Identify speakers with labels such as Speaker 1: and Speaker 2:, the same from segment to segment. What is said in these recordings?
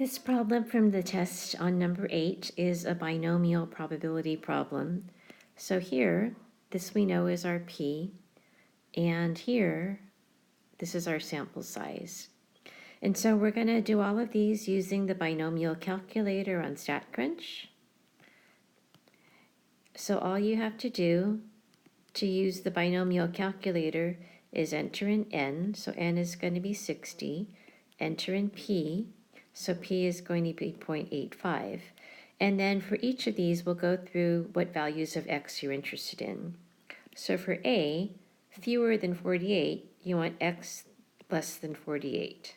Speaker 1: This problem from the test on number 8 is a binomial probability problem. So here, this we know is our p, and here, this is our sample size. And so we're going to do all of these using the binomial calculator on StatCrunch. So all you have to do to use the binomial calculator is enter in n, so n is going to be 60, enter in p, so p is going to be 0.85. And then for each of these, we'll go through what values of x you're interested in. So for a, fewer than 48, you want x less than 48.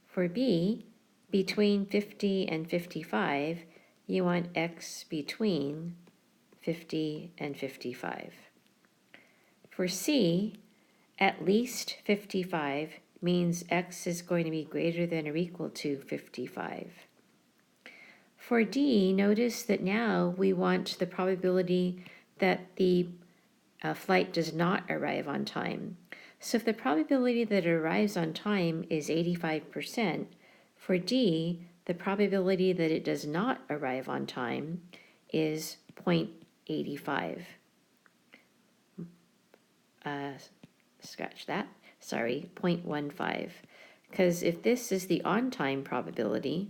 Speaker 1: For b, between 50 and 55, you want x between 50 and 55. For c, at least 55 means x is going to be greater than or equal to 55. For D, notice that now we want the probability that the flight does not arrive on time. So if the probability that it arrives on time is 85%, for D, the probability that it does not arrive on time is 0.85. Scratch that. Sorry, 0.15, because if this is the on-time probability,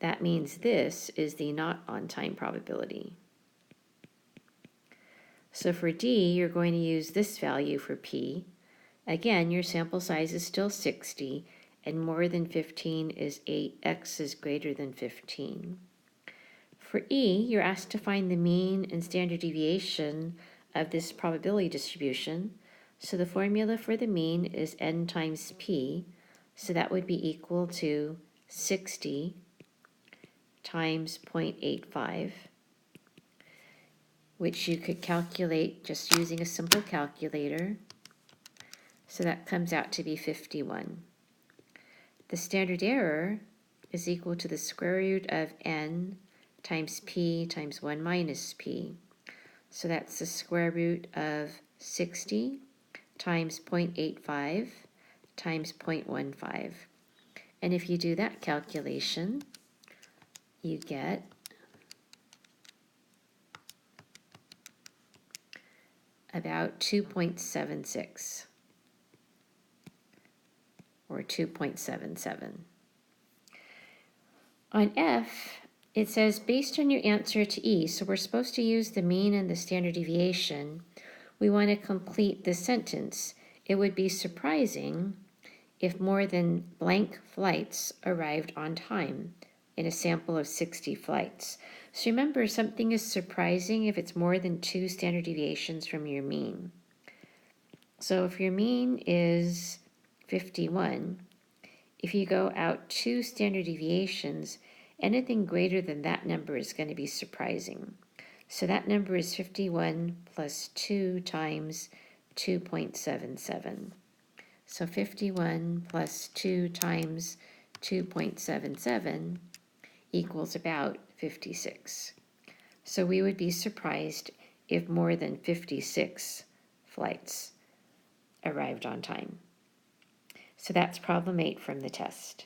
Speaker 1: that means this is the not on-time probability. So for D, you're going to use this value for P. Again, your sample size is still 60, and more than 15 is 8x is greater than 15. For E, you're asked to find the mean and standard deviation of this probability distribution. So the formula for the mean is n times p, so that would be equal to 60 times 0.85, which you could calculate just using a simple calculator. So that comes out to be 51. The standard error is equal to the square root of n times p times 1 minus p. So that's the square root of 60 times 0.85 times 0.15. And if you do that calculation, you get about 2.76 or 2.77. On F, it says based on your answer to E, so we're supposed to use the mean and the standard deviation. We want to complete the sentence. It would be surprising if more than blank flights arrived on time in a sample of 60 flights. So remember, something is surprising if it's more than 2 standard deviations from your mean. So if your mean is 51, if you go out 2 standard deviations, anything greater than that number is going to be surprising. So that number is 51 plus 2 times 2.77. So 51 plus 2 times 2.77 equals about 56. So we would be surprised if more than 56 flights arrived on time. So that's problem 8 from the test.